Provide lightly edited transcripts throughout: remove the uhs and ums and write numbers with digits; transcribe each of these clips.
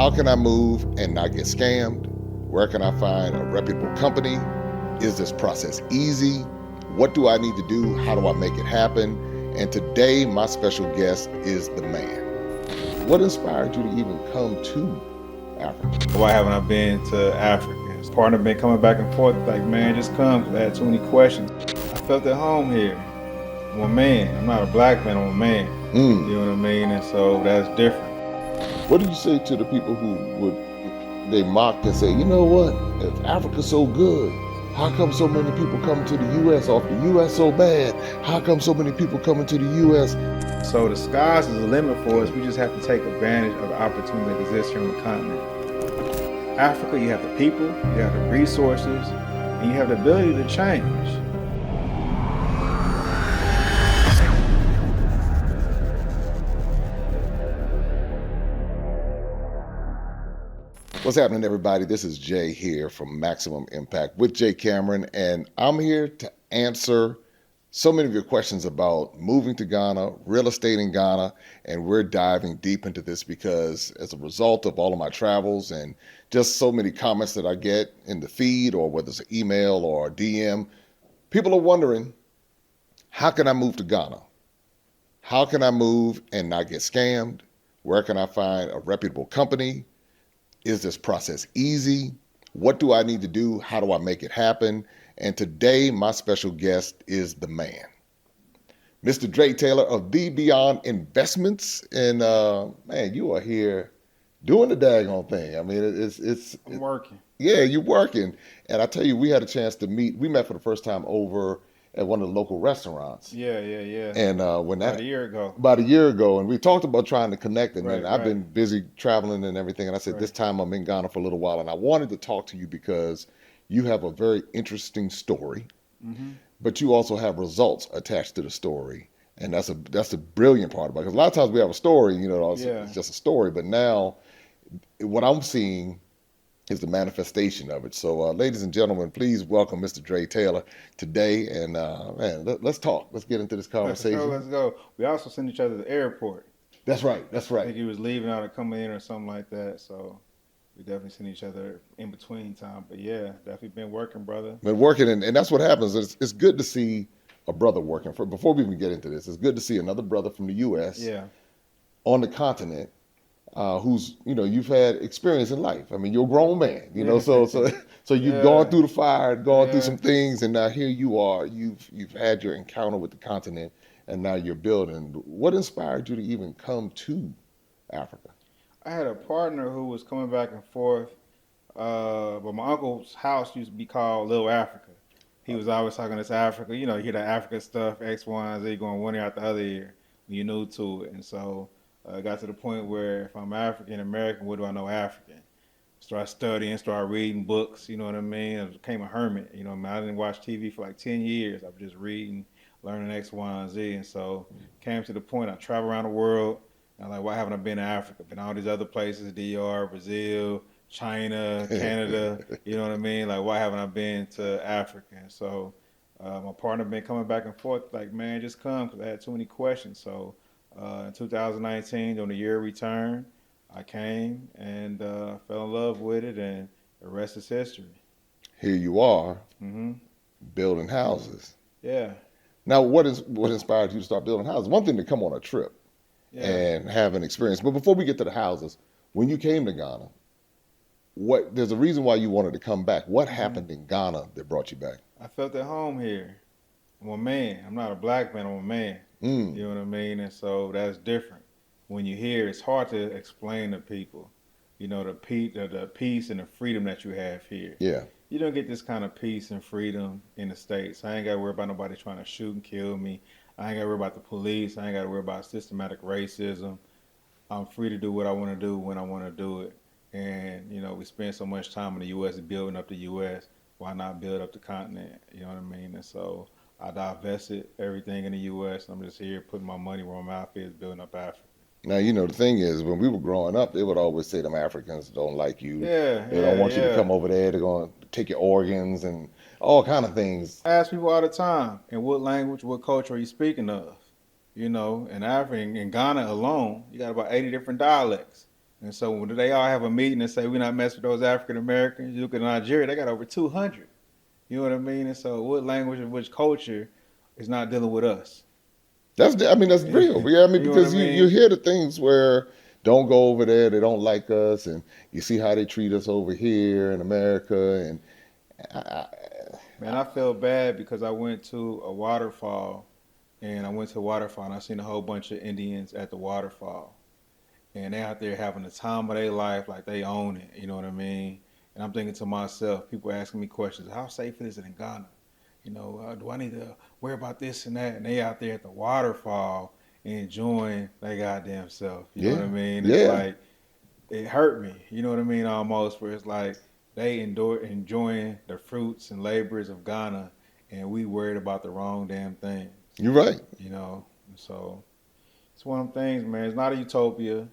How can I move and not get scammed? Where can I find a reputable company? Is this process easy? What do I need to do? How do I make it happen? And today, my special guest is the man. What inspired you to even come to Africa? Why haven't I been to Africa? His partner been coming back and forth like, man, just come, 'cause I had too many questions. I felt at home here. I'm a man. I'm not a black man, I'm a man. You know what I mean? And so that's different. What did you say to the people who they mocked and say, you know what, if Africa's so good, how come so many people come to the U.S. off the U.S. so bad? How come so many people coming to the U.S.? So the sky's is the limit for us. We just have to take advantage of the opportunity that exists here on the continent. Africa, you have the people, you have the resources, and you have the ability to change. What's happening, everybody? This is Jay here from Maximum Impact with Jay Cameron, and I'm here to answer so many of your questions about moving to Ghana, real estate in Ghana, and we're diving deep into this because as a result of all of my travels and just so many comments that I get in the feed, or whether it's an email or a DM, people are wondering, how can I move to Ghana? How can I move and not get scammed? Where can I find a reputable company? Is this process easy? What do I need to do? How do I make it happen? And today, my special guest is the man, Mr. Dre Taylor of The Beyond Investments. And man, you are here doing the daggone thing. I mean, I'm working. Yeah, you're working. And I tell you, we had a chance to meet. We met for the first time over at one of the local restaurants. Yeah. And About a year ago, and we talked about trying to connect, and then I've been busy traveling and everything, and I said, this time I'm in Ghana for a little while, and I wanted to talk to you because you have a very interesting story, but you also have results attached to the story, and that's a brilliant part about it, because a lot of times we have a story, it's just a story, but now what I'm seeing is the manifestation of it. So ladies and gentlemen, please welcome Mr. Dre Taylor today. And man, let's talk. Let's get into this conversation. Let's go. We also sent each other to the airport. That's right. I think he was leaving out or coming in or something like that. So we definitely sent each other in between time. But yeah, definitely been working, brother. Been working, and that's what happens. It's good to see a brother working. Before we even get into this, it's good to see another brother from the U.S. On the continent. Who's, you've had experience in life. I mean, you're a grown man, so you've gone through the fire, gone through some things, and now here you are. You've had your encounter with the continent, and now you're building. What inspired you to even come to Africa? I had a partner who was coming back and forth, but my uncle's house used to be called Little Africa. He was always talking this Africa, you hear that Africa stuff, X, Y, and Z, going one ear out the other ear. You're new to it, and so got to the point where if I'm African American, what do I know African? Start studying, start reading books, you know what I mean? I became a hermit, I didn't watch TV for like 10 years. I was just reading, learning X, Y, and Z. And so came to the point, I travel around the world, and I'm like, why haven't I been to Africa? Been all these other places, DR, Brazil, China, Canada, you know what I mean? Like, why haven't I been to Africa? And so my partner been coming back and forth, like, man, just come, because I had too many questions. So in 2019, on the year of return, I came and fell in love with it, and the rest is history. Here you are, building houses. Yeah. Now, what inspired you to start building houses? One thing to come on a trip and have an experience, but before we get to the houses, when you came to Ghana, there's a reason why you wanted to come back. What happened in Ghana that brought you back? I felt at home here. I'm a man. I'm not a black man. I'm a man. You know what I mean? And so that's different. When you hear, it's hard to explain to people, the peace and the freedom that you have here. Yeah. You don't get this kind of peace and freedom in the States. I ain't got to worry about nobody trying to shoot and kill me. I ain't got to worry about the police. I ain't got to worry about systematic racism. I'm free to do what I want to do when I want to do it. And, we spend so much time in the U.S. building up the U.S. Why not build up the continent? You know what I mean? And so I divested everything in the U.S. I'm just here putting my money where my mouth is, building up Africa. Now, the thing is, when we were growing up, they would always say them Africans don't like you. They don't want you to come over there. They're going to take your organs and all kind of things. I ask people all the time, in what language, what culture are you speaking of? In Africa, in Ghana alone, you got about 80 different dialects. And so when they all have a meeting and say we're not messing with those African Americans, you look at Nigeria, they got over 200. You know what I mean? And so what language and which culture is not dealing with us? That's real. Yeah, I mean, You know what I because you mean? hear the things where don't go over there, they don't like us, and you see how they treat us over here in America, and I, Man, I feel bad because I went to a waterfall and I went to a waterfall and I seen a whole bunch of Indians at the waterfall. And they out there having the time of their life like they own it. You know what I mean? And I'm thinking to myself, people asking me questions, how safe is it in Ghana? Do I need to worry about this and that? And they out there at the waterfall enjoying their goddamn self. You know what yeah, I mean? It's yeah, like, it hurt me. You know what I mean? Almost where it's like they enjoying the fruits and labors of Ghana, and we worried about the wrong damn thing. you're right. You know, so it's one of them things, man. It's not a utopia,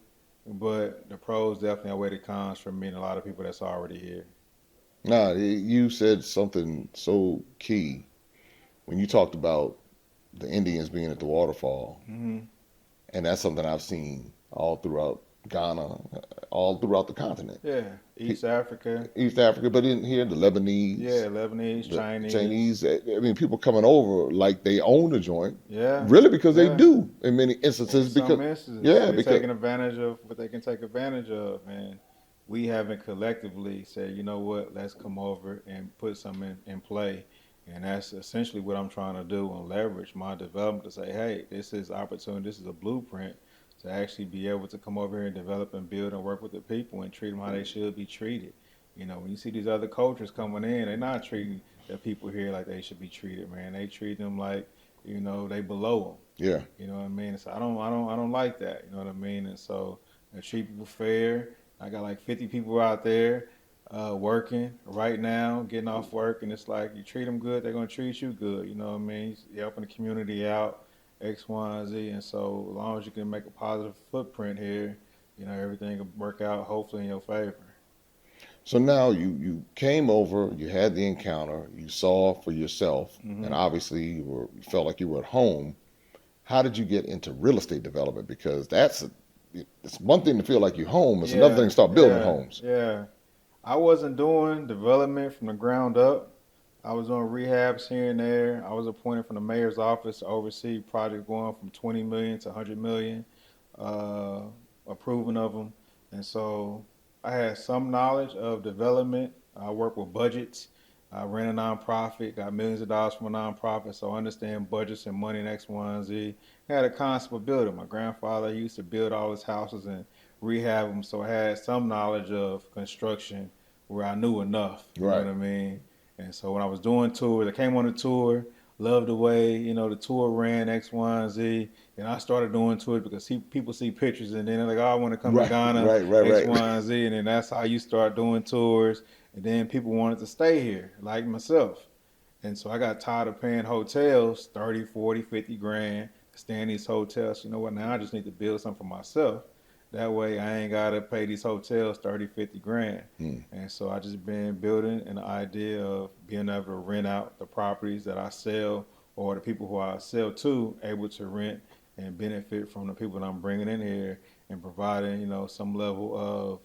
but the pros definitely outweigh the cons for me and a lot of people that's already here. Nah, you said something so key when you talked about the Indians being at the waterfall, Hmm. and that's something I've seen all throughout Ghana, all throughout the continent, Yeah, East Africa. East Africa, but in here, the Lebanese, Yeah, Lebanese, the Chinese. Chinese. I mean, people coming over like they own the joint, Yeah, really because they yeah. do in many In instances. some Because instances, yeah, they're because taking advantage of what they can take advantage of, and we haven't collectively said, you know what, let's come over and put something in play. And that's essentially what I'm trying to do and leverage my development to say, hey, this is opportunity, this is a blueprint to actually be able to come over here and develop and build and work with the people and treat them how they should be treated. When you see these other cultures coming in, they're not treating the people here like they should be treated, man. They treat them like, they below them. yeah, You know what I mean? So I don't like that. You know what I mean? And so I treat people fair. I got like 50 people out there working right now, getting off work, and it's like you treat them good, they're gonna treat you good. You know what I mean? You're helping the community out, X, Y, and Z. And so as long as you can make a positive footprint here, everything will work out hopefully in your favor. so now you came over, you had the encounter, you saw for yourself, and Hmm. obviously you felt like you were at home. How did you get into real estate development? Because it's one thing to feel like you're home, it's another thing Yeah, to start building yeah, homes. yeah. I wasn't doing development from the ground up. I was doing rehabs here and there. I was appointed from the mayor's office to oversee projects going from 20 million to 100 million, uh, approving of them. And so I had some knowledge of development. I work with budgets. I ran a nonprofit, got millions of dollars from a nonprofit, so I understand budgets and money and X, Y, and Z. I had a concept of building. My grandfather used to build all his houses and rehab them, so I had some knowledge of construction where I knew enough. You know Right. what I mean? And so when I was doing tours, I came on a tour, loved the way the tour ran X, Y, and Z. And I started doing tours because people see pictures and then they're like, oh, I want to come to Right, Ghana right, right, X, right. Y, and Z. And then that's how you start doing tours. And then people wanted to stay here, like myself. And so I got tired of paying hotels 30, 40, 50 grand, stay in these hotels. You know what? Now I just need to build something for myself. That way I ain't got to pay these hotels 30, 50 grand. Hmm. And so I just been building an idea of being able to rent out the properties that I sell or the people who I sell to able to rent and benefit from the people that I'm bringing in here and providing, some level of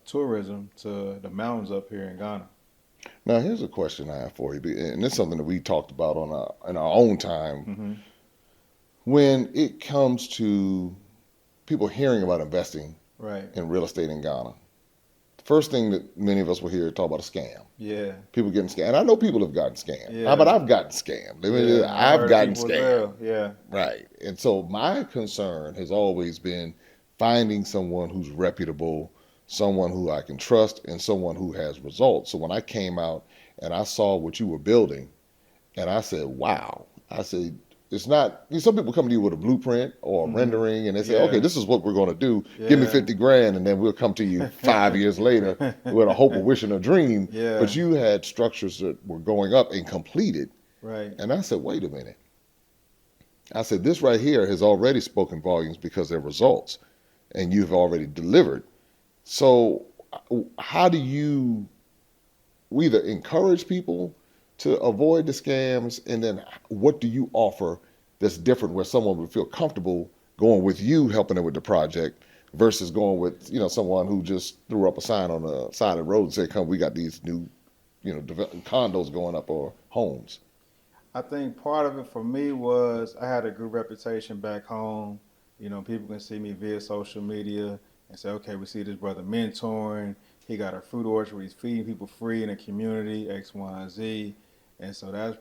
tourism to the mountains up here in Ghana. Now here's a question I have for you, and it's something that we talked about in our own time. Hmm. When it comes to people hearing about investing Right. in real estate in Ghana, the first thing that many of us will hear is talk about a scam. Yeah. People getting scammed. And I know people have gotten scammed. How about Yeah. I've gotten scammed? Yeah. I've I've heard of gotten people as scammed. well. Yeah. Right. And so my concern has always been finding someone who's reputable, someone who I can trust, and someone who has results. So when I came out and I saw what you were building, and I said, wow. I said, it's not, some people come to you with a blueprint or a Hmm. rendering, and they say, okay, Yeah. this is what we're going to do. Give me Yeah. 50 grand, and then we'll come to you 5 years later with a hope, a wish, and a dream. Yeah. But you had structures that were going up and completed. Right. And I said, wait a minute. I said, this right here has already spoken volumes because they're results, and you've already delivered. So how do you either encourage people to avoid the scams, and then what do you offer that's different where someone would feel comfortable going with you, helping them with the project, versus going with, someone who just threw up a sign on the side of the road and said, come, we got these new, condos going up or homes? I think part of it for me was I had a good reputation back home. People can see me via social media and say, okay, we see this brother mentoring. He got a fruit orchard where he's feeding people free in the community, X, Y, and Z. And so that's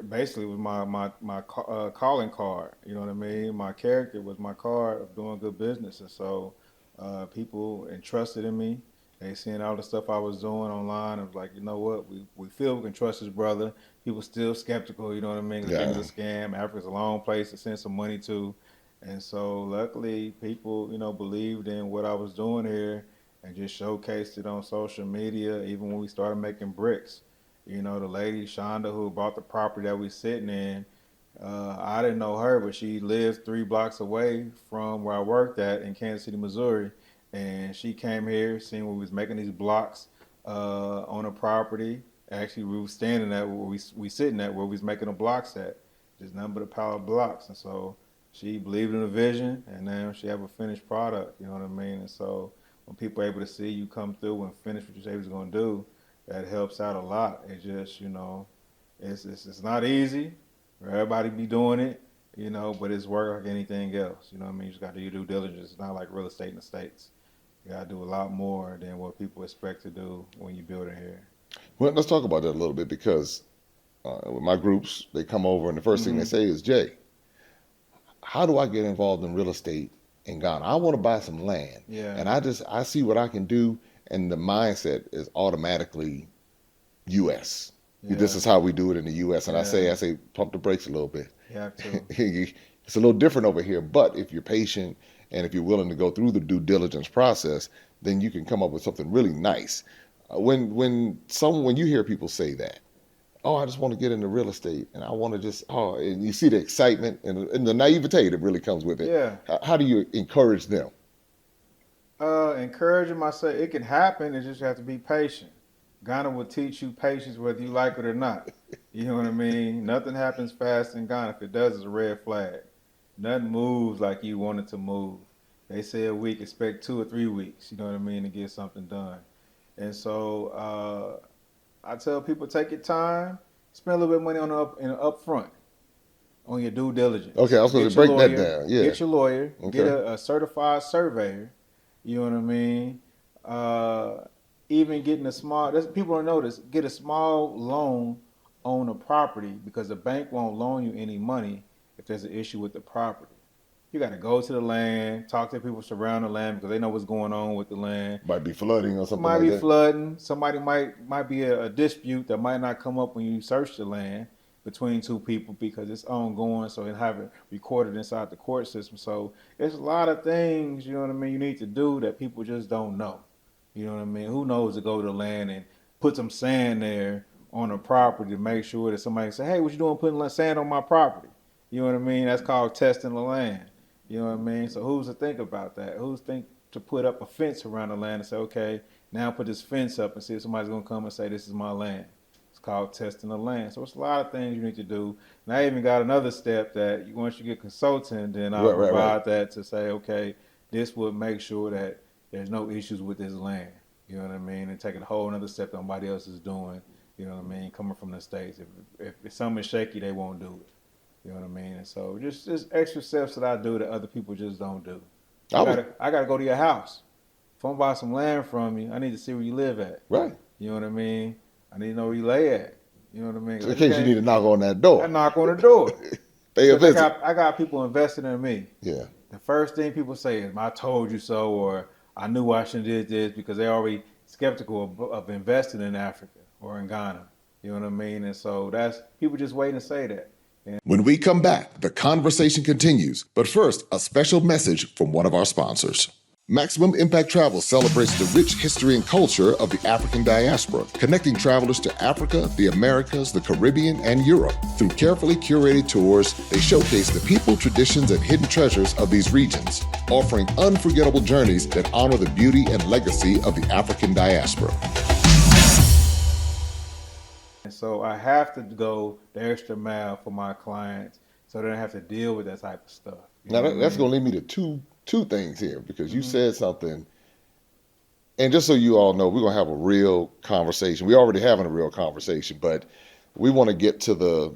basically was my calling card. You know what I mean? My character was my card of doing good business. And so people entrusted in me. They seen all the stuff I was doing online. I was like, you know what? We feel we can trust this brother. People still skeptical, you know what I mean? They think Yeah. it's a scam. Africa's a long place to send some money to. And so luckily people, believed in what I was doing here and just showcased it on social media, even when we started making bricks. The lady Shonda who bought the property that we sitting in, I didn't know her, but she lives 3 blocks away from where I worked at in Kansas City, Missouri. And she came here, seen we was making these blocks on a property. Actually, we were standing at where we sitting at where we was making the blocks at. Just nothing but a pile of blocks. And so she believed in the vision, and now she have a finished product. You know what I mean? And so when people are able to see you come through and finish what you say you was gonna do, that helps out a lot. It just, it's not easy. Everybody be doing it, but it's work like anything else. You know what I mean? You just got to do your due diligence. It's not like real estate in the States. You got to do a lot more than what people expect to do when you build it here. Well, let's talk about that a little bit because with my groups, they come over and the first thing they Mm-hmm. say is, Jay, how do I get involved in real estate in Ghana? I want to buy some land. Yeah. And I see what I can do. And the mindset is automatically U.S. Yeah. This is how we do it in the U.S. And Yeah. I say, pump the brakes a little bit. You have to. It's a little different over here. But if you're patient and if you're willing to go through the due diligence process, then you can come up with something really nice. When you hear people say that, oh, I just want to get into real estate and I want to and you see the excitement and the naivete that really comes with it. Yeah. How do you encourage them? Encouraging myself, it can happen. It just have to be patient. Ghana will teach you patience whether you like it or not. You know what I mean? Nothing happens fast in Ghana. If it does, it's a red flag. Nothing moves like you want it to move. They say a week, expect 2 or 3 weeks, you know what I mean, to get something done. And so I tell people, take your time, spend a little bit of money on upfront, on your due diligence. Okay, I was going to break that down. Yeah. Get your lawyer, Okay. get a certified surveyor, you know what I mean? Even getting a small, people don't know this, get a small loan on a property because the bank won't loan you any money if there's an issue with the property. You got to go to the land, talk to people surrounding the land because they know what's going on with the land. Might be flooding or something Might like be that. flooding. Somebody might be a dispute that might not come up when you search the land between two people because it's ongoing, so it have it recorded inside the court system. So there's a lot of things, you know what I mean, you need to do that people just don't know. You know what I mean? Who knows to go to the land and put some sand there on a property to make sure that somebody can say, hey, what you doing putting sand on my property? You know what I mean? That's called testing the land. You know what I mean? So who's to think about that? Who's think to put up a fence around the land and say, okay, now put this fence up and see if somebody's going to come and say, this is my land. It's called testing the land. So it's a lot of things you need to do. And I even got another step that once you get consultant, then I'll provide that to say, okay, this would make sure that there's no issues with this land. You know what I mean? And taking a whole another step that nobody else is doing. You know what I mean? Coming from the States. If something is shaky, they won't do it. You know what I mean? And so just extra steps that I do that other people just don't do. I gotta go to your house. If I'm buying some land from you, I need to see where you live at. Right. You know what I mean? I need to know where you lay at. You know what I mean? So in case you need to knock on that door. I knock on the door. Pay a visit. I got people investing in me. Yeah. The first thing people say is, I told you so, or I knew I shouldn't have did this, because they're already skeptical of investing in Africa or in Ghana. You know what I mean? And so that's, people just wait and say that. When we come back, the conversation continues. But first, a special message from one of our sponsors. Maximum Impact Travel celebrates the rich history and culture of the African diaspora, connecting travelers to Africa, the Americas, the Caribbean, and Europe. Through carefully curated tours, they showcase the people, traditions, and hidden treasures of these regions, offering unforgettable journeys that honor the beauty and legacy of the African diaspora. And so I have to go the extra mile for my clients so they don't have to deal with that type of stuff. Now, that's going to lead me to two two things here because you Mm-hmm. said something, and just so you all know, we're gonna have a real conversation. We're already having a real conversation, but we want to get to the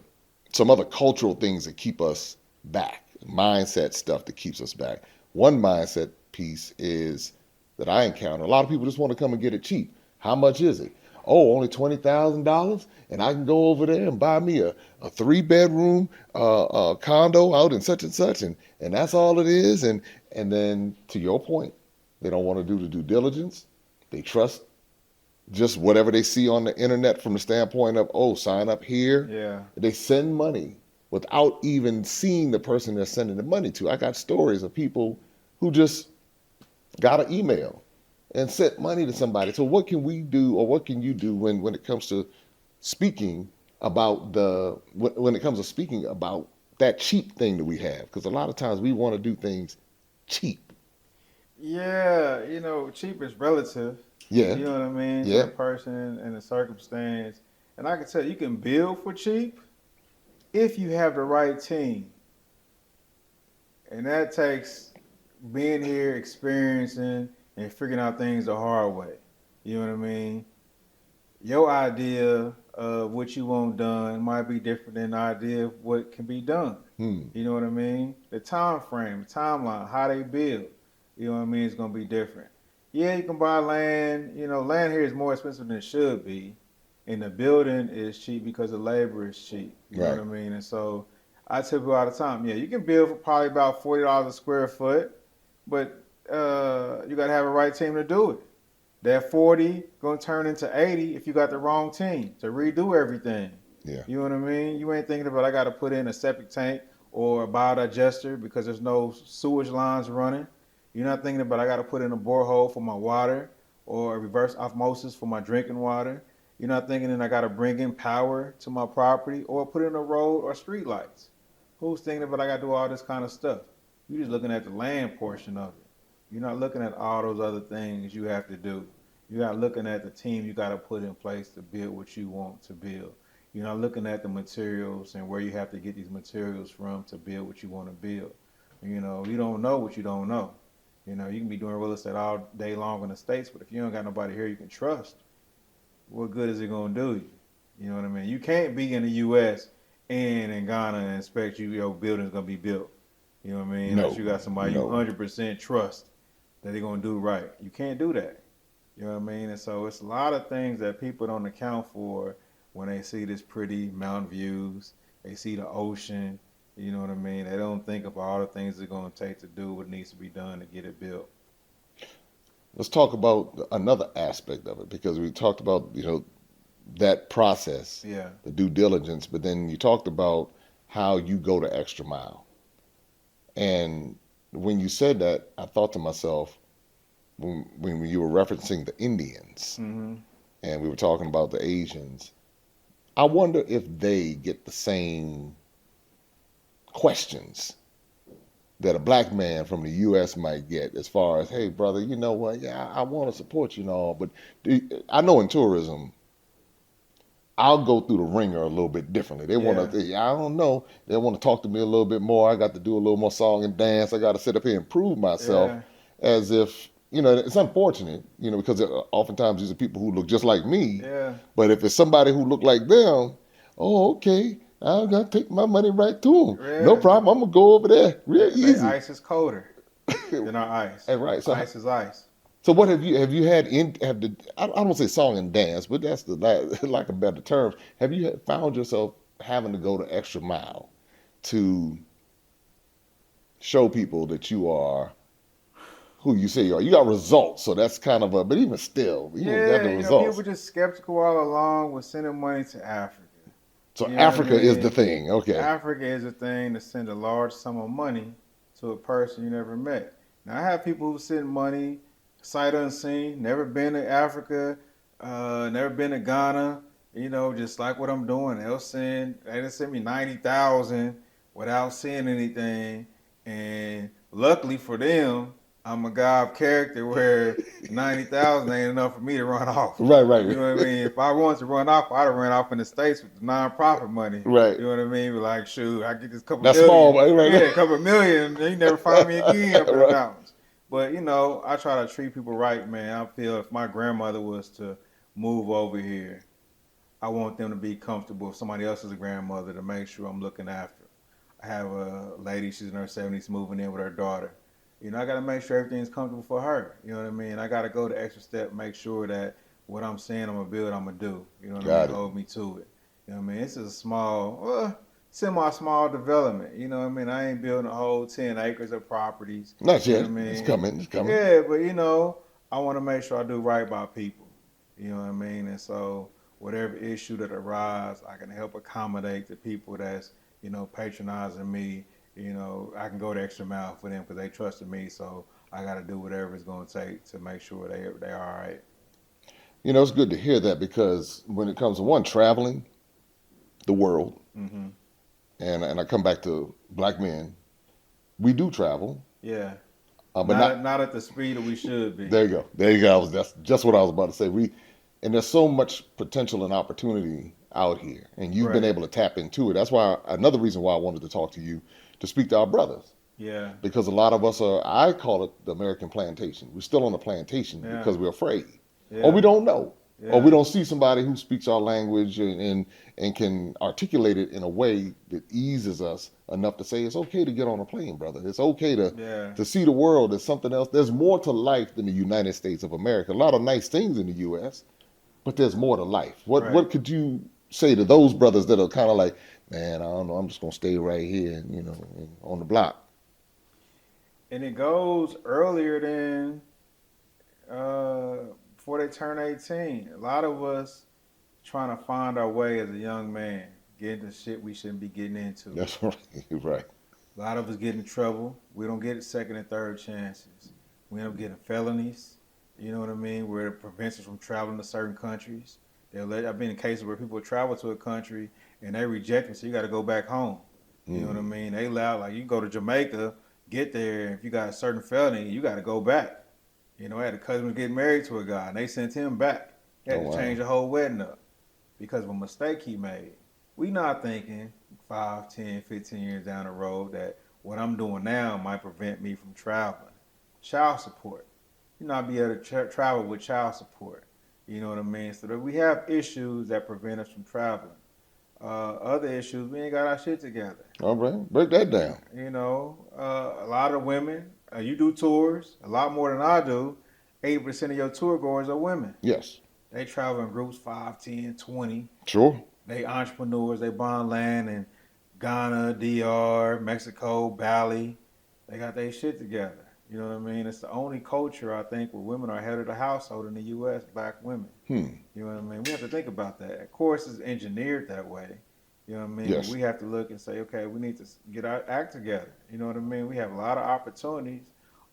some other cultural things that keep us back, mindset stuff that keeps us back. One mindset piece is that I encounter. A lot of people just want to come and get it cheap. How much is it? Oh, only $20,000, and I can go over there and buy me a 3 bedroom condo out in such and such, and that's all it is. And then to your point, they don't want to do the due diligence. They trust just whatever they see on the internet from the standpoint of, oh, sign up here. Yeah. They send money without even seeing the person they're sending the money to. I got stories of people who just got an email and sent money to somebody. So what can we do, or what can you do when it comes to speaking about when it comes to speaking about that cheap thing that we have? Because a lot of times we want to do things cheap. Yeah, cheap is relative. Yeah, You know what I mean? To yeah, the person and the circumstance. And I can tell you can build for cheap if you have the right team. And that takes being here, experiencing, and figuring out things the hard way. You know what I mean? Your idea of what you want done might be different than the idea of what can be done. hmm, You know what I mean? The time frame, the timeline, how they build, you know what I mean, it's going to be different. Yeah, you can buy land. Land here is more expensive than it should be. And the building is cheap because the labor is cheap. You know what right. I mean? And so I tell people all the time, yeah, you can build for probably about $40 a square foot, but you got to have a right team to do it. That 40 gonna turn into 80 if you got the wrong team to redo everything. Yeah, You know what I mean? You ain't thinking about I gotta put in a septic tank or a biodigester because there's no sewage lines running. You're not thinking about I gotta put in a borehole for my water or a reverse osmosis for my drinking water. You're not thinking that I gotta bring in power to my property or put in a road or street lights. Who's thinking about I gotta do all this kind of stuff? You're just looking at the land portion of it. You're not looking at all those other things you have to do. You're not looking at the team you got to put in place to build what you want to build. You're not looking at the materials and where you have to get these materials from to build what you want to build. You don't know what you don't know. You can be doing real estate all day long in the States, but if you don't got nobody here you can trust, what good is it going to do you? You know what I mean? You can't be in the U.S. and in Ghana and expect your building's going to be built. You know what I mean? Unless no, you got somebody you no. 100% trust that they're going to do right. You can't do that. You know what I mean? And so it's a lot of things that people don't account for when they see this pretty mountain views. They see the ocean. You know what I mean? They don't think of all the things it's going to take to do what needs to be done to get it built. Let's talk about another aspect of it because we talked about that process, Yeah. the due diligence, but then you talked about how you go the extra mile. And when you said that, I thought to myself, when you were referencing the Indians Mm-hmm. and we were talking about the Asians, I wonder if they get the same questions that a black man from the U.S. might get as far as, hey, brother, you know what? Yeah, I want to support you and all, but I know in tourism, I'll go through the ringer a little bit differently. They want Yeah. to, I don't know, they want to talk to me a little bit more. I got to do a little more song and dance. I got to sit up here and prove myself Yeah. as if, it's unfortunate, because oftentimes these are people who look just like me. Yeah. But if it's somebody who look like them, oh, okay, I got to take my money right to them. No Yeah. problem. I'm going to go over there real They easy. ice is colder than our ice. And right. Ice is ice. So what have you had I don't want to say song and dance, but that's the lack of better terms. Have you found yourself having to go the extra mile to show people that you are who you say you are? You got results, so that's kind of but even still, you ain't got Yeah, the people results. were just skeptical all along with sending money to Africa. So You know what I Africa is the mean? thing. Okay. Africa is a thing to send a large sum of money to a person you never met. Now, I have people who send money sight unseen, never been to Africa, never been to Ghana, just like what I'm doing. They just send me 90,000 without seeing anything. And luckily for them, I'm a guy of character where 90,000 ain't enough for me to run off. Right, right, You know what I mean? If I wanted to run off, I'd have run off in the States with the nonprofit money. right. You know what I mean? Be like, shoot, I get this couple That's small, million. right? Yeah, Right. a couple million. You never find me again up in the Right. mountains. But, I try to treat people right, man. I feel if my grandmother was to move over here, I want them to be comfortable. If somebody else is a grandmother, to make sure I'm looking after. I have a lady, she's in her 70s, moving in with her daughter. I got to make sure everything's comfortable for her. You know what I mean? I got to go the extra step, make sure that what I'm saying I'm going to build, I'm going to do. You know what I mean? Got it. Hold me to it. You know what I mean? This is a small, semi-small development. You know what I mean? I ain't building a whole 10 acres of properties. Not You know yet. what I mean? It's coming. It's coming. Yeah, but I want to make sure I do right by people. You know what I mean? And so whatever issue that arises, I can help accommodate the people that's, patronizing me. I can go the extra mile for them because they trusted me. So I got to do whatever it's going to take to make sure they're all right. It's good to hear that because when it comes to one traveling the world, Mm-hmm. and I come back to black men, we do travel, Yeah. but Not at the speed that we should be. There you go. There you go. That's just what I was about to say. And there's so much potential and opportunity out here, and you've been Right. able to tap into it. That's why another reason why I wanted to talk to you to speak to our brothers, Yeah. because a lot of us are. I call it the American plantation. We're still on the plantation Yeah. because we're afraid, Yeah. or we don't know, Yeah. or we don't see somebody who speaks our language and can articulate it in a way that eases us enough to say it's okay to get on a plane, brother. It's okay Yeah. to see the world as something else. There's more to life than the United States of America. A lot of nice things in the U.S., but there's more to life. What Right. what could you say to those brothers that are kind of like, man, I don't know, I'm just gonna stay right here, on the block? And it goes earlier than before they turn 18. A lot of us trying to find our way as a young man, getting into shit we shouldn't be getting into. That's right. Right. A lot of us get in trouble. We don't get second and third chances. We end up getting felonies. You know what I mean? Where it prevents us from traveling to certain countries. I've been in cases where people travel to a country and they reject them, so you got to go back home. You know what I mean? They allow, like, you go to Jamaica, get there, and if you got a certain felony, you got to go back. I had a cousin who was getting married to a guy, and they sent him back. They had to change the whole wedding up because of a mistake he made. We not thinking 5, 10, 15 years down the road that what I'm doing now might prevent me from traveling. Child support. I'd be able to travel with child support. You know what I mean? So that we have issues that prevent us from traveling. Other issues, we ain't got our shit together. All right, break that down. A lot of women, you do tours, a lot more than I do. 80% of your tour goers are women. Yes. They travel in groups 5, 10, 20. Sure. They entrepreneurs, they buying land in Ghana, DR, Mexico, Bali. They got their shit together. You know what I mean? It's the only culture, I think, where women are head of the household in the U.S., black women. You know what I mean? We have to think about that. Of course, it's engineered that way. You know what I mean? Yes. We have to look and say, okay, we need to get our act together. You know what I mean? We have a lot of opportunities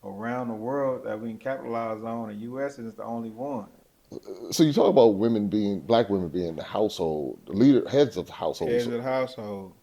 around the world that we can capitalize on. The U.S. is the only one. So you talk about black women being the household, heads of households. Heads of the household.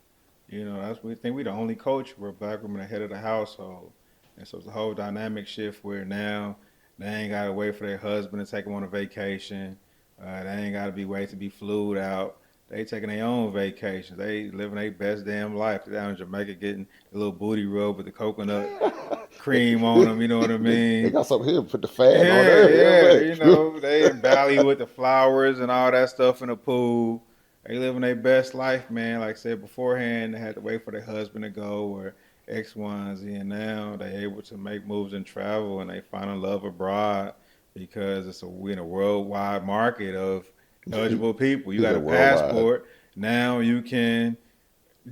We think we're the only culture where black women are head of the household. And so it's a whole dynamic shift where now they ain't got to wait for their husband to take them on a vacation. They ain't got to be waiting to be flued out. They taking their own vacations. They living their best damn life. They're down in Jamaica getting a little booty rub with the coconut cream on them. You know what I mean? They got something here. Put the fat on there. Yeah. They in Bali with the flowers and all that stuff in the pool. They living their best life, man. Like I said beforehand, they had to wait for their husband to go or X, Y, and Z, and now they're able to make moves and travel, and they find a love abroad because we're in a worldwide market of eligible people. You got a passport. Now you can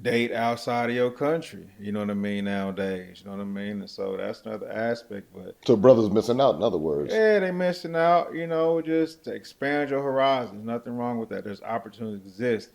date outside of your country. You know what I mean? Nowadays, you know what I mean? And so that's another aspect. But so brothers missing out, in other words. Yeah, they missing out. Just to expand your horizons. Nothing wrong with that. There's opportunities exist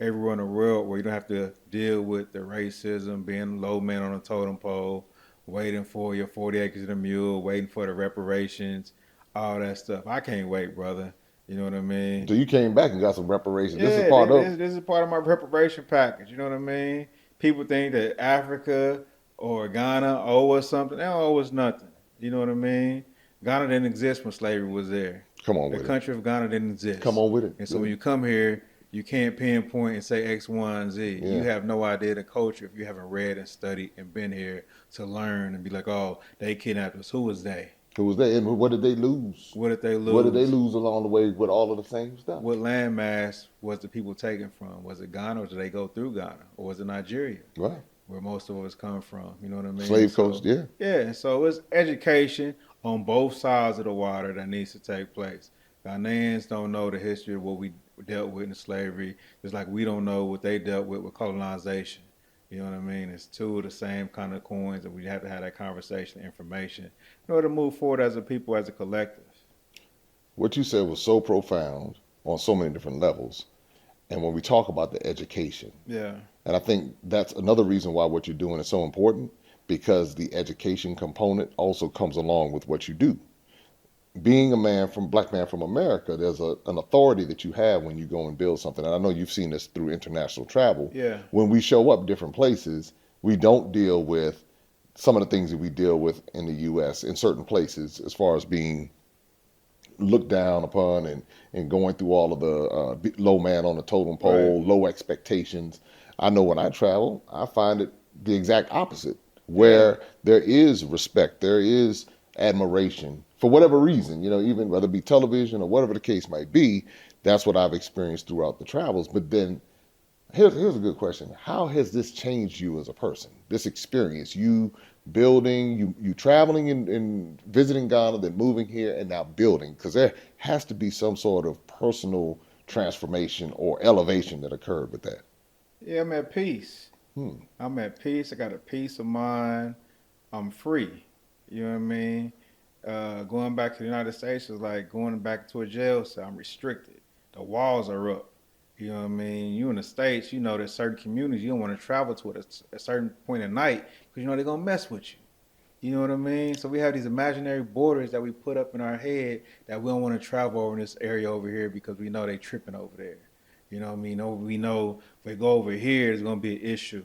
everywhere in the world where you don't have to deal with the racism, being a low man on a totem pole, waiting for your 40 acres and a mule, waiting for the reparations, all that stuff. I can't wait, brother. You know what I mean? So you came back and got some reparations. Yeah, this is part of my reparation package. You know what I mean? People think that Africa or Ghana owe us something. They don't owe us nothing. You know what I mean? Ghana didn't exist when slavery was there. Come on The with it. country of Ghana didn't exist. Come on with it. And so when you come here, you can't pinpoint and say X, Y, and Z. Yeah. You have no idea the culture if you haven't read and studied and been here to learn and be like, oh, they kidnapped us. Who was they? Who was they? And what did they lose? What did they lose? What did they lose along the way with all of the same stuff? What landmass was the people taken from? Was it Ghana, or did they go through Ghana? Or was it Nigeria? Right. Where most of us come from. You know what I mean? Slave coast, yeah. Yeah, so it's education on both sides of the water that needs to take place. Ghanaians don't know the history of what we dealt with in slavery. It's like we don't know what they dealt with colonization. You know what I mean? It's two of the same kind of coins, and we have to have that conversation, information, in order to move forward as a people, as a collective. What you said was so profound on so many different levels. And when we talk about the education, Yeah. and I think that's another reason why what you're doing is so important, because the education component also comes along with what you do. Being black man from America, there's an authority that you have when you go and build something. And I know you've seen this through international travel. Yeah. When we show up different places, we don't deal with some of the things that we deal with in the U.S. in certain places, as far as being looked down upon and going through all of the low man on the totem pole, Right. low expectations. I know when I travel, I find it the exact opposite, where there is respect, there is admiration for whatever reason, even whether it be television or whatever the case might be. That's what I've experienced throughout the travels. But then here's a good question. How has this changed you as a person? This experience, you building, you traveling and visiting Ghana, then moving here and now building, because there has to be some sort of personal transformation or elevation that occurred with that. Yeah, I'm at peace. I'm at peace. I got a peace of mind. I'm free. You know what I mean? Going back to the United States is like going back to a jail cell. I'm restricted. The walls are up. You know what I mean? You in the States, there's certain communities you don't want to travel to at a certain point at night because they're going to mess with you. You know what I mean? So we have these imaginary borders that we put up in our head that we don't want to travel over in this area over here because we know they tripping over there. You know what I mean? We know if we go over here, there's going to be an issue.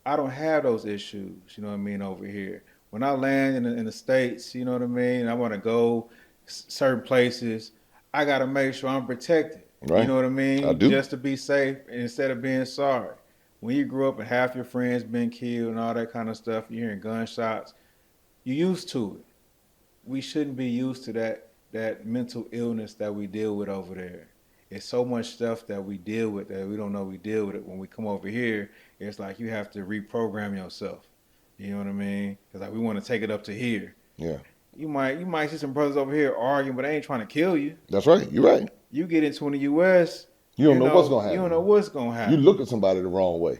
I don't have those issues, you know what I mean, over here. When I land in the States, you know what I mean, I want to go certain places, I got to make sure I'm protected. Right. You know what I mean? I do. Just to be safe instead of being sorry. When you grew up and half your friends been killed and all that kind of stuff, you're hearing gunshots, you're used to it. We shouldn't be used to that mental illness that we deal with over there. It's so much stuff that we deal with that we don't know we deal with it. When we come over here, it's like you have to reprogram yourself. You know what I mean? Because like we want to take it up to here. Yeah. You might see some brothers over here arguing, but they ain't trying to kill you. That's right. You're right. You get into in the U.S., you don't know what's going to happen. You don't know what's going to happen. You look at somebody the wrong way.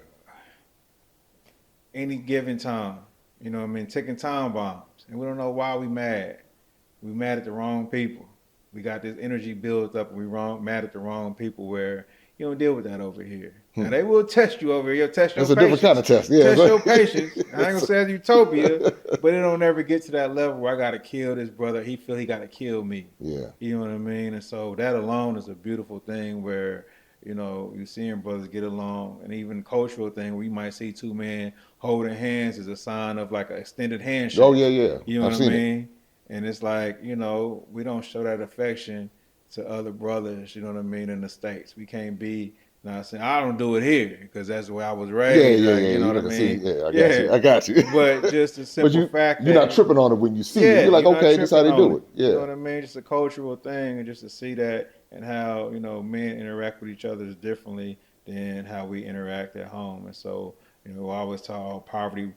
Any given time. You know what I mean? Ticking time bombs. And we don't know why we mad. We mad at the wrong people. We got this energy built up and mad at the wrong people where you don't deal with that over here. Now they will test you over here. Test your That's patience. a different kind of test. Yeah, test your patience. I ain't gonna say it's utopia, but it don't ever get to that level where I gotta kill this brother. He feel he gotta kill me. Yeah. You know what I mean? And so that alone is a beautiful thing where, you seeing brothers get along, and even cultural thing where you might see two men holding hands as a sign of like an extended handshake. Oh yeah. You know I've what I seen mean? it. And it's like, we don't show that affection to other brothers, you know what I mean, in the States. We can't be, not saying I don't do it here because that's where I was raised. Yeah. You know what I mean? I got you. But just the simple fact you're not tripping on it when you see it. You're like, you're not okay, this is how they tripping do on it. Yeah. You know what I mean? Just a cultural thing, and just to see that and how, men interact with each other differently than how we interact at home. And so, I always talk poverty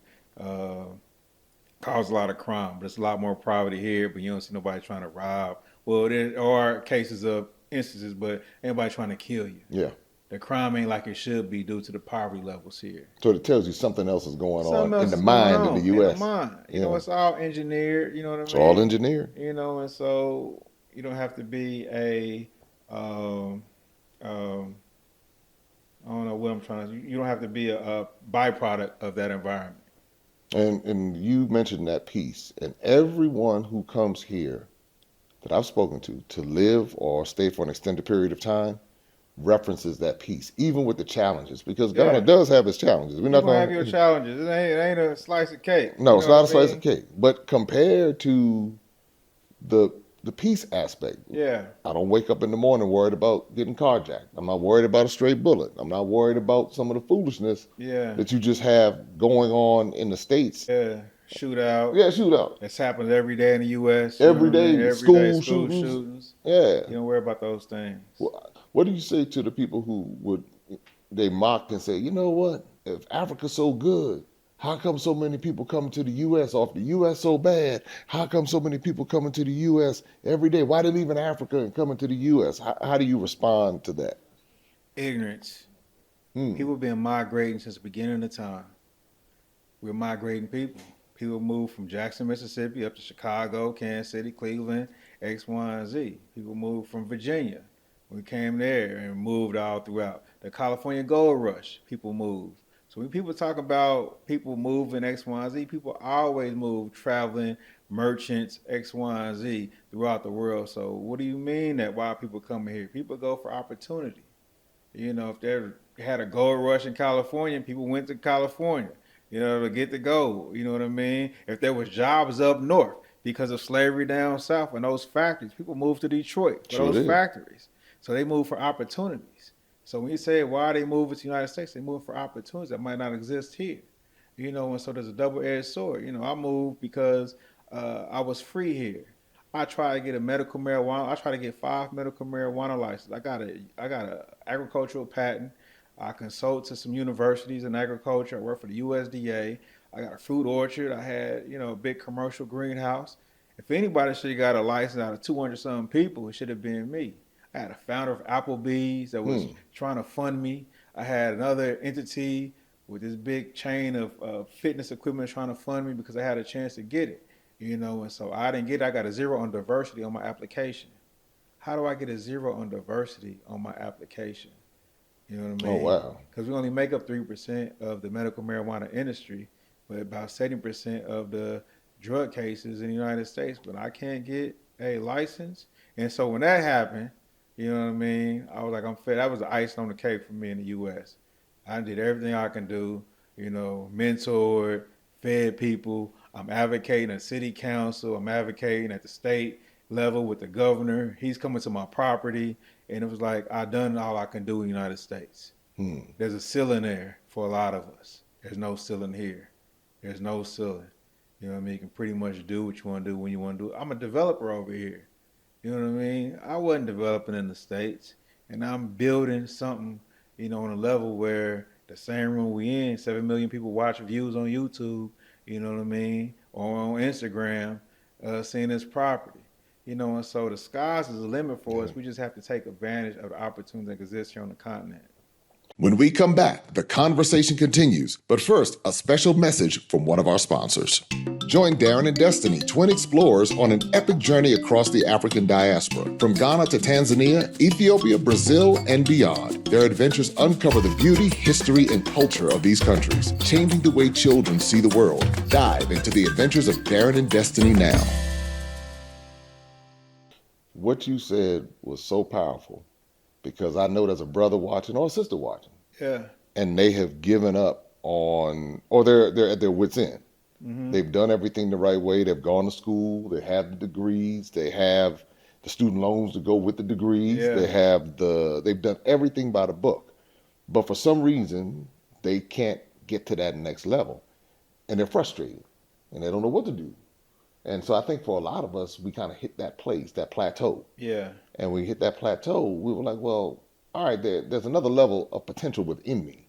causes a lot of crime, but it's a lot more poverty here, but you don't see nobody trying to rob. Well, there are instances, but anybody trying to kill you. Yeah. The crime ain't like it should be due to the poverty levels here. So it tells you something else is going on in the mind of the U.S. In the mind. It's all engineered, you know what I mean? It's all engineered. And so you don't have to be I don't know what I'm trying to, you don't have to be a byproduct of that environment. And you mentioned that piece, and everyone who comes here that I've spoken to live or stay for an extended period of time, references that piece, even with the challenges, because Yeah. Ghana does have its challenges. We're You're not gonna have going your to, challenges. It ain't a slice of cake. no, You it's know not a what I slice of mean? cake. But compared to the peace aspect, Yeah. I don't wake up in the morning worried about getting carjacked. I'm not worried about a stray bullet. I'm not worried about some of the foolishness Yeah. that you just have going on in the States. Yeah. Shootout. Yeah, shootout. It's happens every day in the U.S. You know what Every I mean? day, Every day school school shootings. shootings. Yeah. You don't worry about those things. What do you say to the people who they mock and say, you know what? If Africa's so good, how come so many people coming to the U.S. off the U.S. so bad? How come so many people coming to the U.S. every day? Why they leaving Africa and coming to the U.S.? How do you respond to that? Ignorance. Hmm. People been migrating since the beginning of time. We're migrating people. People moved from Jackson, Mississippi up to Chicago, Kansas City, Cleveland, X, Y, and Z. People moved from Virginia. We came there and moved all throughout. The California Gold Rush, people moved. So when people talk about people moving X, Y, and Z, people always move traveling merchants X, Y, and Z throughout the world. So what do you mean that why people come here? People go for opportunity. You know, if they had a gold rush in California, people went to California, you know, to get the gold. You know what I mean? If there was jobs up north because of slavery down south and those factories, people moved to Detroit for Sure those did. factories. So they moved for opportunities. So when you say why are they moving to the United States, they move for opportunities that might not exist here. You know, and so there's a double-edged sword. You know, I moved because I was free here. I try to get a medical marijuana. I try to get 5 medical marijuana licenses. I got a agricultural patent. I consult to some universities in agriculture. I work for the USDA. I got a fruit orchard. I had, you know, a big commercial greenhouse. If anybody should have got a license out of 200 something people, it should have been me. I had a founder of Applebee's that was trying to fund me. I had another entity with this big chain of fitness equipment trying to fund me because I had a chance to get it. You know, and so I didn't get it. I got a 0 on diversity on my application. How do I get a 0 on diversity on my application? You know what I Oh, mean? wow. Because we only make up 3% of the medical marijuana industry, but about 70% of the drug cases in the United States. But I can't get a license. And so when that happened, you know what I mean? I was like, I'm fed. That was the icing on the cake for me in the U.S. I did everything I can do, you know, mentored, fed people. I'm advocating at city council. I'm advocating at the state level with the governor. He's coming to my property. And it was like, I done all I can do in the United States. There's a ceiling there for a lot of us. There's no ceiling here. There's no ceiling. You know what I mean? You can pretty much do what you want to do when you want to do it. I'm a developer over here. You know what I mean? I wasn't developing in the States. And I'm building something, you know, on a level where the same room we in, 7 million people watch views on YouTube, you know what I mean, or on Instagram, seeing this property. You know, and so the sky's is the limit for us. We just have to take advantage of the opportunities that exist here on the continent. When we come back, the conversation continues. But first, a special message from one of our sponsors. Join Darren and Destiny, twin explorers, on an epic journey across the African diaspora. From Ghana to Tanzania, Ethiopia, Brazil, and beyond. Their adventures uncover the beauty, history, and culture of these countries, changing the way children see the world. Dive into the adventures of Darren and Destiny now. What you said was so powerful, because I know there's a brother watching or a sister watching, Yeah. and they have given up on, or they're at their wits' end. They've done everything the right way. They've gone to school. They have the degrees. They have the student loans to go with the degrees. Yeah. They've done everything by the book, but for some reason they can't get to that next level, and they're frustrated, and they don't know what to do. And so I think for a lot of us, we kind of hit that place, that plateau. Yeah. And when we hit that plateau, we were like, well, all right, there's another level of potential within me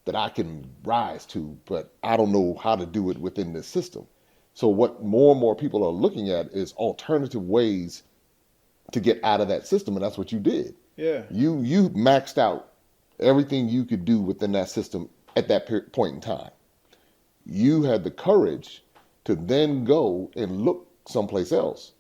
that I can rise to, but I don't know how to do it within this system. So what more and more people are looking at is alternative ways to get out of that system, and that's what you did. Yeah. You maxed out everything you could do within that system at that point in time. You had the courage to then go and look someplace else.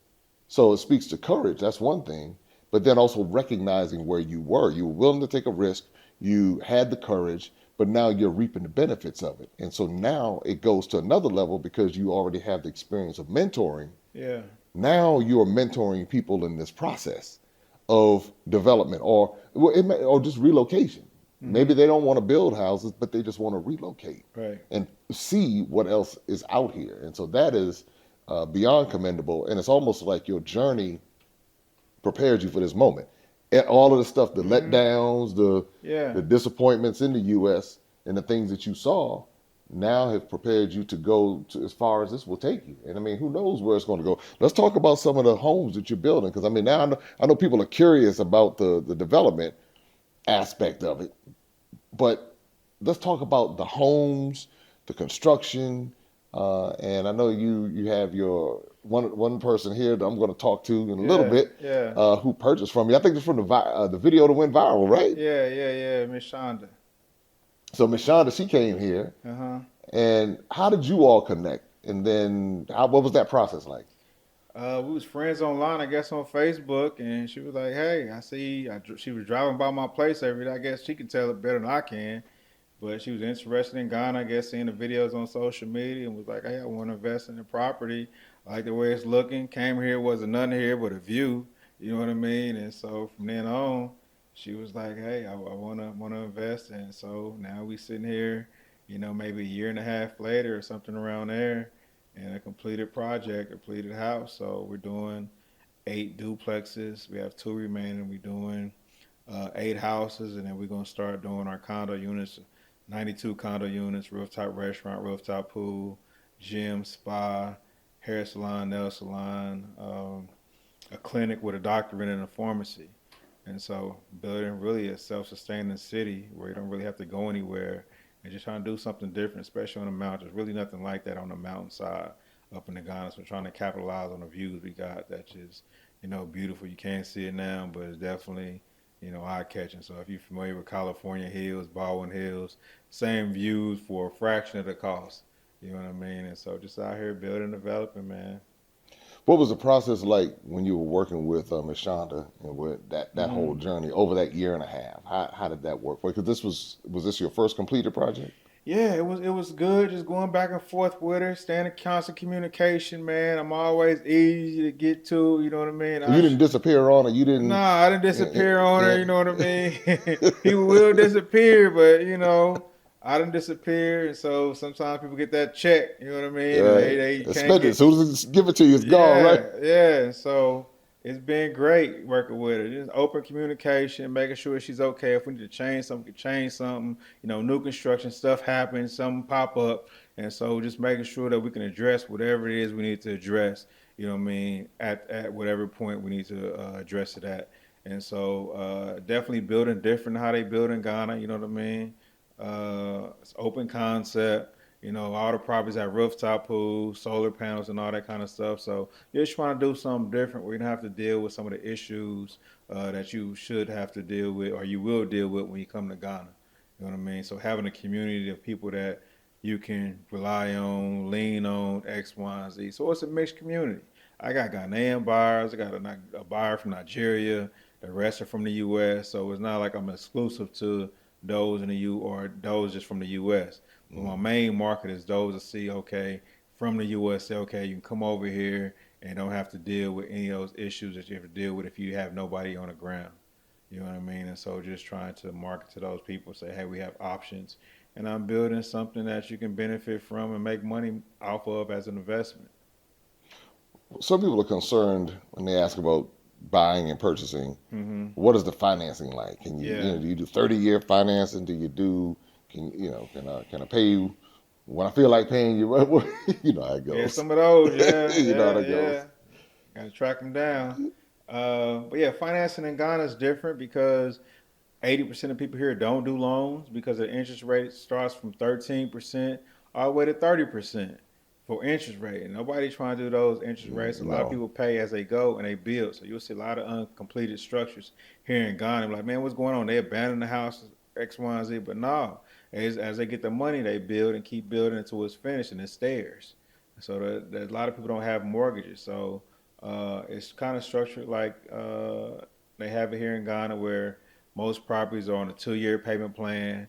So it speaks to courage, that's one thing, but then also recognizing where you were. You were willing to take a risk, you had the courage, but now you're reaping the benefits of it. And so now it goes to another level because you already have the experience of mentoring. Yeah. Now you're mentoring people in this process of development, or or just relocation. Maybe Mm-hmm. they don't want to build houses, but they just want to relocate Right. and see what else is out here. And so that is beyond commendable. And it's almost like your journey prepared you for this moment. And all of the stuff, the Mm-hmm. letdowns, Yeah. the disappointments in the U.S. and the things that you saw now have prepared you to go to as far as this will take you. And I mean, who knows where it's going to go? Let's talk about some of the homes that you're building, because I mean, now I know people are curious about the development aspect of it, but let's talk about the homes, the construction, and I know you have your one person here that I'm going to talk to in a little Yeah. bit, Yeah. who purchased from you. I think it's from the video that went viral, right? Yeah. Yeah. Yeah. Miss Shonda. So Miss Shonda, she came here, Uh-huh. and how did you all connect? And then what was that process like? We was friends online, I guess, on Facebook, and she was like, "Hey, I see." She was driving by my place every day. I guess she can tell it better than I can, but she was interested in Ghana. I guess seeing the videos on social media and was like, "Hey, I want to invest in the property. I like the way it's looking." Came here, wasn't nothing here but a view. You know what I mean? And so from then on, she was like, "Hey, I wanna invest." And so now we sitting here, maybe a year and a half later or something around there, and a completed project, completed house. So we're doing 8 duplexes. We have two remaining. We're doing 8 houses, and then we're gonna start doing our condo units. 92 condo units, rooftop restaurant, rooftop pool, gym, spa, hair salon, nail salon, a clinic with a doctor in it and a pharmacy. And so building really a self-sustaining city where you don't really have to go anywhere and just trying to do something different, especially on the mountains. There's really nothing like that on the mountainside up in the Ghana. So we're trying to capitalize on the views we got. That's just, beautiful. You can't see it now, but it's definitely, eye-catching. So if you're familiar with California Hills, Baldwin Hills, same views for a fraction of the cost. You know what I mean? And so just out here building and developing, man. What was the process like when you were working with Miss Shonda and with that whole Mm. journey over that year and a half? How did that work? Because was this your first completed project? Yeah, it was good. Just going back and forth with her, staying in constant communication, man. I'm always easy to get to. You know what I mean? So you didn't disappear on her. You Nah, didn't. I didn't disappear on her. You know what I mean? People will disappear, but I didn't disappear, and so sometimes people get that check. You know what I mean? And they can't Spend it. get. As soon as it's give it to you, it's gone, right? Yeah, yeah. So it's been great working with her. Just open communication, making sure she's okay. If we need to change something, we can change something. New construction stuff happens, something pop up, and so just making sure that we can address whatever it is we need to address. You know what I mean? At whatever point we need to address it at. And so definitely building different how they build in Ghana. You know what I mean? It's open concept. All the properties have rooftop pools, solar panels, and all that kind of stuff. So you're just trying to do something different. We're gonna have to deal with some of the issues that you should have to deal with, or you will deal with when you come to Ghana. You know what I mean? So having a community of people that you can rely on, lean on, X, Y, and Z. So it's a mixed community. I got Ghanaian buyers. I got a buyer from Nigeria. The rest are from the U.S. So it's not like I'm exclusive to those in the U or those just from the U.S. But my main market is those that see, okay, from the U.S. Say, okay, you can come over here and don't have to deal with any of those issues that you have to deal with if you have nobody on the ground. You know what I mean? And so just trying to market to those people, say, hey, we have options. And I'm building something that you can benefit from and make money off of as an investment. Some people are concerned when they ask about buying and purchasing. Hmm. What is the financing like? Can Yeah. do you do 30-year financing? Do you do can I pay you when I feel like paying you? You know how it Yeah, goes. some of those. Yeah, You know how yeah, that goes. yeah. Got to track them down. But yeah, financing in Ghana is different because 80% of people here don't do loans because the interest rate starts from 13% all the way to 30% for interest rate. And nobody's trying to do those interest rates. A lot of No. people pay as they go and they build. So you'll see a lot of uncompleted structures here in Ghana. Like, man, what's going on? They abandon the house, X, Y, and Z. But no, as they get the money, they build and keep building until it's finished and it's theirs. So a lot of people don't have mortgages. So it's kind of structured like they have it here in Ghana where most properties are on a 2-year payment plan,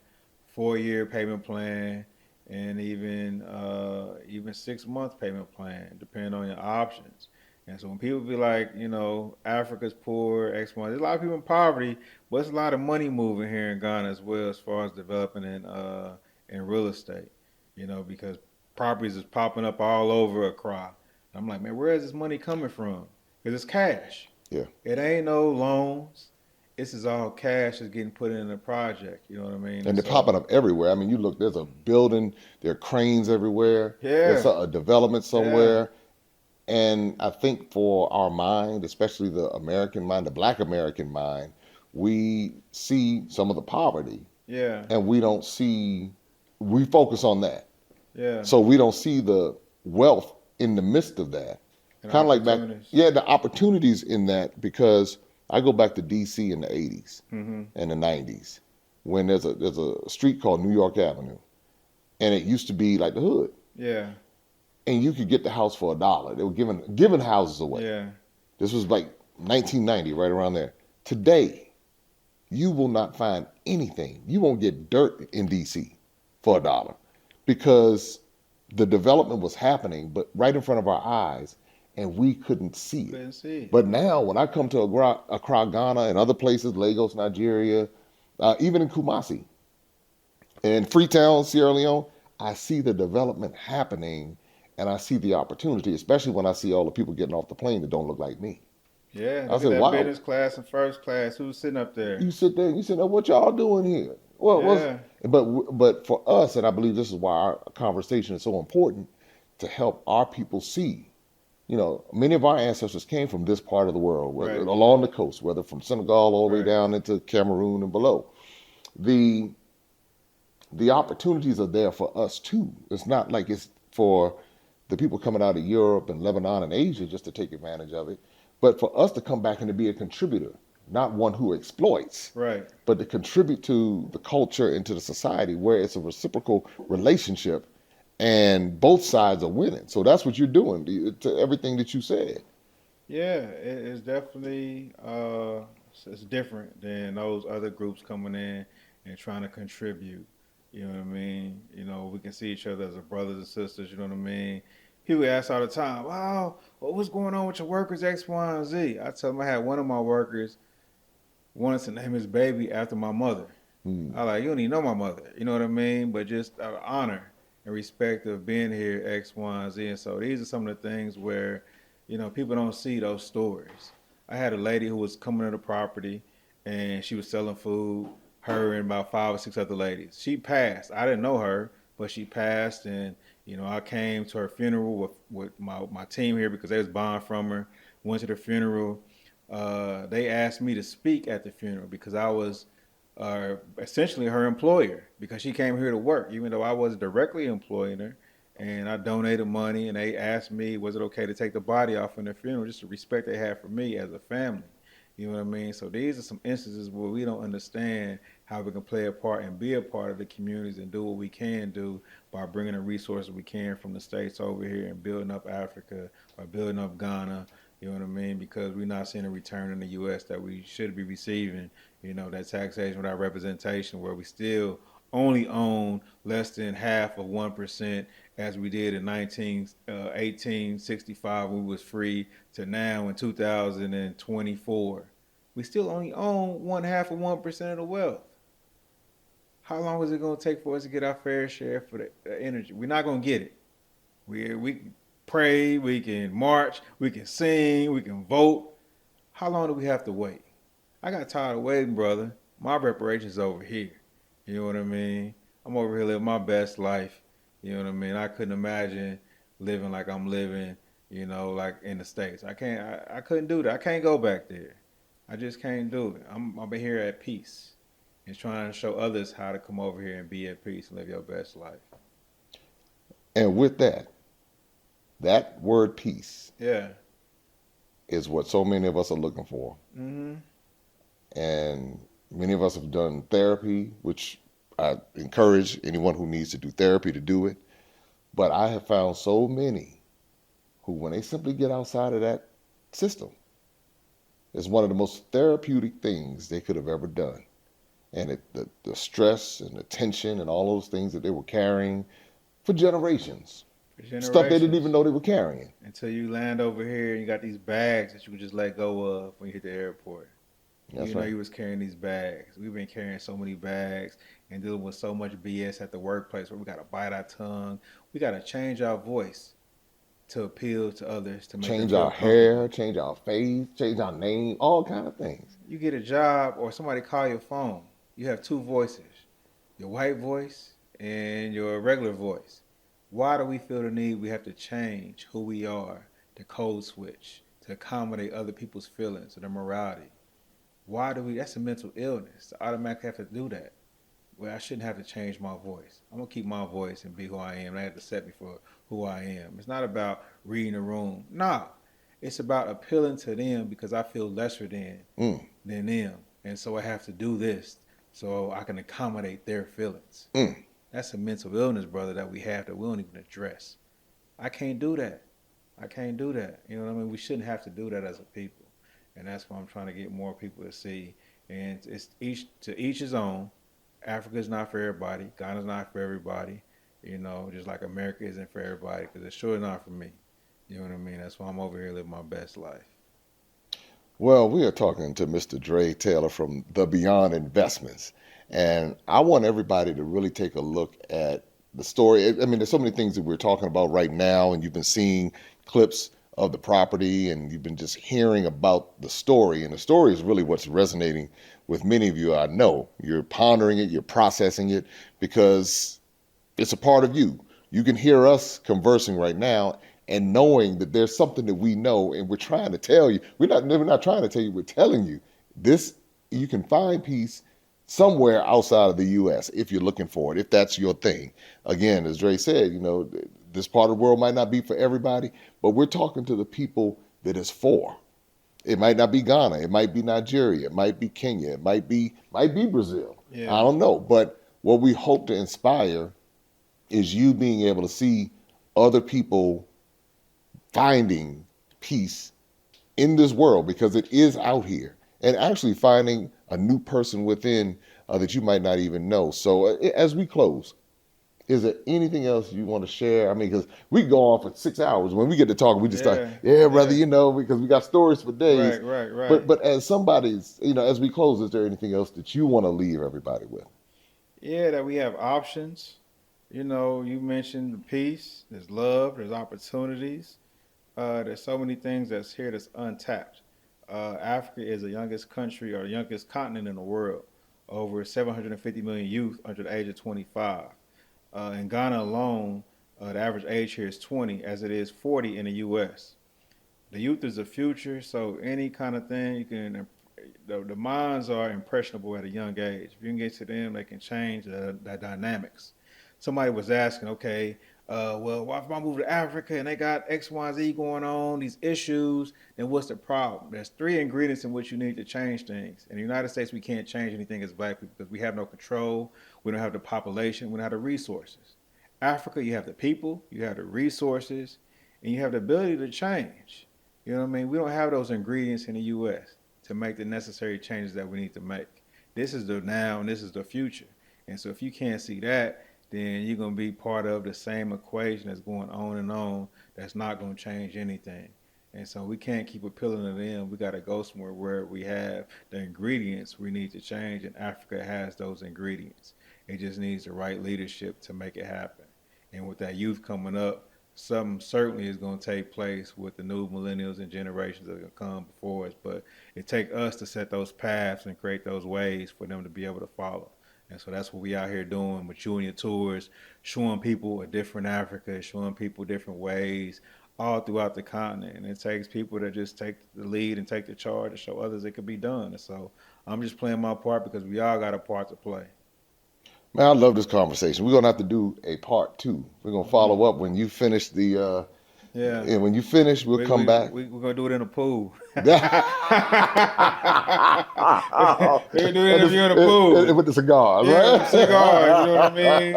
4-year payment plan, and even 6-month payment plan, depending on your options. And so when people be like, Africa's poor, X, Y, there's a lot of people in poverty, but there's a lot of money moving here in Ghana as well as far as developing in real estate, because properties is popping up all over Accra. I'm like, man, where is this money coming from? Because it's cash. Yeah. It ain't no loans. This is all cash that's getting put in the project. You know what I mean? And they're So, popping up everywhere. I mean, you look, there's a building, there are cranes everywhere, there's yeah, a development yeah, somewhere. And I think for our mind, especially the American mind, the Black American mind, we see some of the poverty yeah, and we focus on that. yeah. So we don't see the wealth in the midst of that. And Kind of like opportunities. the opportunities in that, because I go back to DC in the 80s Mm-hmm. and the 90s when there's a street called New York Avenue, and it used to be like the hood. Yeah, And you could get the house for $1. They were giving houses away. yeah. This was like 1990, right around there. Today, you will not find anything. You won't get dirt in DC for $1 because the development was happening, but right in front of our eyes, and we couldn't see it. Couldn't see. But now, when I come to Accra, Ghana, and other places, Lagos, Nigeria, even in Kumasi, and Freetown, Sierra Leone, I see the development happening, and I see the opportunity, especially when I see all the people getting off the plane that don't look like me. Yeah, I look at said, that wow. business class and first class. Who's sitting up there? You sit there and you say, "Now, what y'all doing here?" Well, Yeah, but for us, and I believe this is why our conversation is so important, to help our people see. Many of our ancestors came from this part of the world, whether right. along the coast, whether from Senegal all the way Right. down into Cameroon and below. The the opportunities are there for us too. It's not like it's for the people coming out of Europe and Lebanon and Asia just to take advantage of it, but for us to come back and to be a contributor, not one who exploits, Right. but to contribute to the culture and to the society where it's a reciprocal relationship and both sides are winning. So that's what you're doing to everything that you said. Yeah, it's definitely it's different than those other groups coming in and trying to contribute. You know what I mean? We can see each other as a brothers and sisters. You know what I mean? People ask all the time, "Wow, well, what's going on with your workers X, Y, and Z?" I tell them I had one of my workers wanted to name his baby after my mother. Hmm. I like, you don't even know my mother. You know what I mean? But just out of honor and respect of being here, X, Y, and Z. And so these are some of the things where, people don't see those stories. I had a lady who was coming to the property and she was selling food, her and about 5 or 6 other ladies. She passed. I didn't know her, but she passed. And, I came to her funeral with my team here because they was buying from her. Went to the funeral. They asked me to speak at the funeral because I was essentially her employer because she came here to work, even though I wasn't directly employing her. And I donated money, and they asked me, was it okay to take the body off in their funeral, just the respect they had for me as a family. You know what I mean? So these are some instances where we don't understand how we can play a part and be a part of the communities and do what we can do by bringing the resources we can from the States over here and building up Africa or building up Ghana. You know what I mean? Because we're not seeing a return in the U.S. that we should be receiving. That taxation without representation, where we still only own less than half of 1%, as we did in 1865 when we was free, to now in 2024. We still only own one half of 1% of the wealth. How long is it going to take for us to get our fair share for the energy? We're not going to get it. We can pray, we can march, we can sing, we can vote. How long do we have to wait? I got tired of waiting, brother. My reparations over here. You know what I mean? I'm over here living my best life. You know what I mean? I couldn't imagine living like I'm living, like in the States. I couldn't do that. I can't go back there. I just can't do it. I'm here at peace and trying to show others how to come over here and be at peace and live your best life. And with that word peace Yeah. is what so many of us are looking for. Mm-hmm. And many of us have done therapy, which I encourage anyone who needs to do therapy to do it. But I have found so many who, when they simply get outside of that system, it's one of the most therapeutic things they could have ever done. And the stress and the tension and all those things that they were carrying for generations For stuff they didn't even generations. know they were carrying. Until you land over here and you got these bags that you can just let go of when you hit the airport. That's You know right. you was carrying these bags. We've been carrying so many bags and dealing with so much BS at the workplace where we gotta bite our tongue. We gotta change our voice to appeal to others to make them Change feel our hair, comfortable. change our face, change our name, all kind of things. You get a job or somebody call your phone. You have two voices, your white voice and your regular voice. Why do we feel the need we have to change who we are, to code switch, to accommodate other people's feelings or their morality? Why do we? That's a mental illness. To automatically have to do that. Well, I shouldn't have to change my voice. I'm gonna keep my voice and be who I am. And I have to set me for who I am. It's not about reading the room. Nah, it's about appealing to them because I feel lesser Mm, than them, and so I have to do this so I can accommodate their feelings. mm. That's a mental illness, brother, that we have that we don't even address. I can't do that. I can't do that. You know what I mean? We shouldn't have to do that as a people, and that's why I'm trying to get more people to see. And it's each his own. Africa's not for everybody. Ghana's not for everybody. You know, just like America isn't for everybody, because it's sure not for me. You know what I mean? That's why I'm over here living my best life. Well, we are talking to Mr. Dre Taylor from the Beyond Investments. And I want everybody to really take a look at the story. I mean, there's so many things that we're talking about right now, and you've been seeing clips of the property, and you've been just hearing about the story. And the story is really what's resonating with many of you. I know you're pondering it, you're processing it, because it's a part of you. You can hear us conversing right now and knowing that there's something that we know and we're trying to tell you. We're not trying to tell you, we're telling you this. You can find peace somewhere outside of the US if you're looking for it, if that's your thing. Again, as Dre said, this part of the world might not be for everybody, but we're talking to the people that it's for. It might not be Ghana, it might be Nigeria, it might be Kenya, it might be Brazil. I Yeah. don't know. But what we hope to inspire is you being able to see other people finding peace in this world, because it is out here, and actually finding a new person within that you might not even know. So as we close, is there anything else you want to share? I mean, because we can go on for 6 hours. When we get to talk, we just start, Yeah. yeah, brother, Yeah. because we got stories for days. Right. Right. Right. But as somebody's, as we close, is there anything else that you want to leave everybody with? Yeah, that we have options. You know, you mentioned the peace, there's love, there's opportunities. There's so many things that's here that's untapped. Africa is the youngest country or youngest continent in the world. Over 750 million youth under the age of 25. In Ghana alone, the average age here is 20, as it is 40 in the U.S. The youth is the future, so any kind of thing you can. The minds are impressionable at a young age. If you can get to them, they can change the dynamics. Somebody was asking, okay, well, why if I move to Africa and they got X, Y, Z going on, these issues, then what's the problem? There's three ingredients in which you need to change things. In the United States, we can't change anything as black people because we have no control. We don't have the population. We don't have the resources. Africa, you have the people, you have the resources, and you have the ability to change. You know what I mean? We don't have those ingredients in the U.S. to make the necessary changes that we need to make. This is the now and this is the future. And so if you can't see that, then you're going to be part of the same equation that's going on and on that's not going to change anything. And so we can't keep appealing to them. We got to go somewhere where we have the ingredients we need to change, and Africa has those ingredients. It just needs the right leadership to make it happen. And with that youth coming up, something certainly is going to take place with the new millennials and generations that are going to come before us. But it takes us to set those paths and create those ways for them to be able to follow. And so that's what we out here doing with you and your tours, showing people a different Africa, showing people different ways all throughout the continent. And it takes people to just take the lead and take the charge to show others it could be done. And so I'm just playing my part because we all got a part to play. Man, I love this conversation. We're gonna have to do a part two. We're gonna follow up when you finish Yeah. and when you finish, we'll come back. We're going to do it in a pool. We're And going to do an interview in a pool. with the cigars, Yeah, right? some cigars, you know what I mean?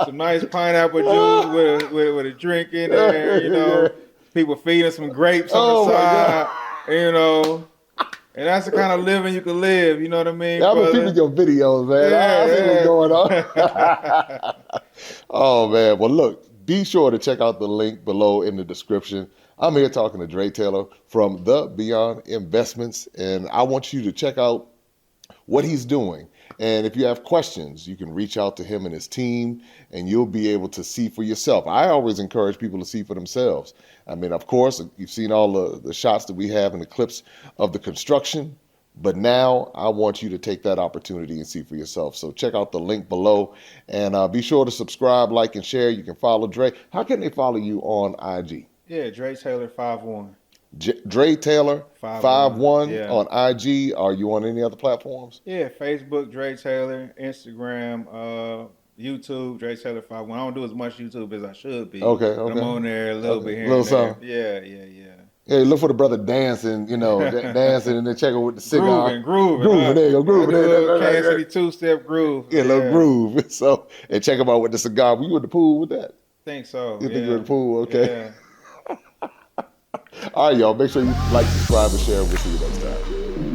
Some nice pineapple juice with a drink in there, you know. People feeding some grapes on the side, you know. And that's the kind of living you can live, you know what I mean? Yeah, I've been peeping your videos, man. I see what's going on. Oh, man. Well, look, be sure to check out the link below in the description. I'm here talking to Dre Taylor from the Beyond Investments, and I want you to check out what he's doing. And if you have questions, you can reach out to him and his team, and you'll be able to see for yourself. I always encourage people to see for themselves. I mean, of course, you've seen all the shots that we have in the clips of the construction, but now I want you to take that opportunity and see for yourself. So check out the link below, and be sure to subscribe, like, and share. You can follow Dre. How can they follow you on IG? Yeah, Dre Taylor 51. Dre Taylor 51 Yeah. on IG. Are you on any other platforms? Yeah, Facebook, Dre Taylor, Instagram, YouTube, Dre Taylor 51. I don't do as much YouTube as I should be. Okay, But I'm on there a little bit here Little and there. something. Yeah. Yeah, look for the brother dancing, dancing, and then check it with the cigar. Grooving. There you go, grooving. Kansas City two-step groove. Yeah, little groove. So, and check him out with the cigar. Were you in the pool with that? Think so. You think you're in the pool? Okay. Yeah. All right, y'all. Make sure you like, subscribe, and share. We'll see you next time.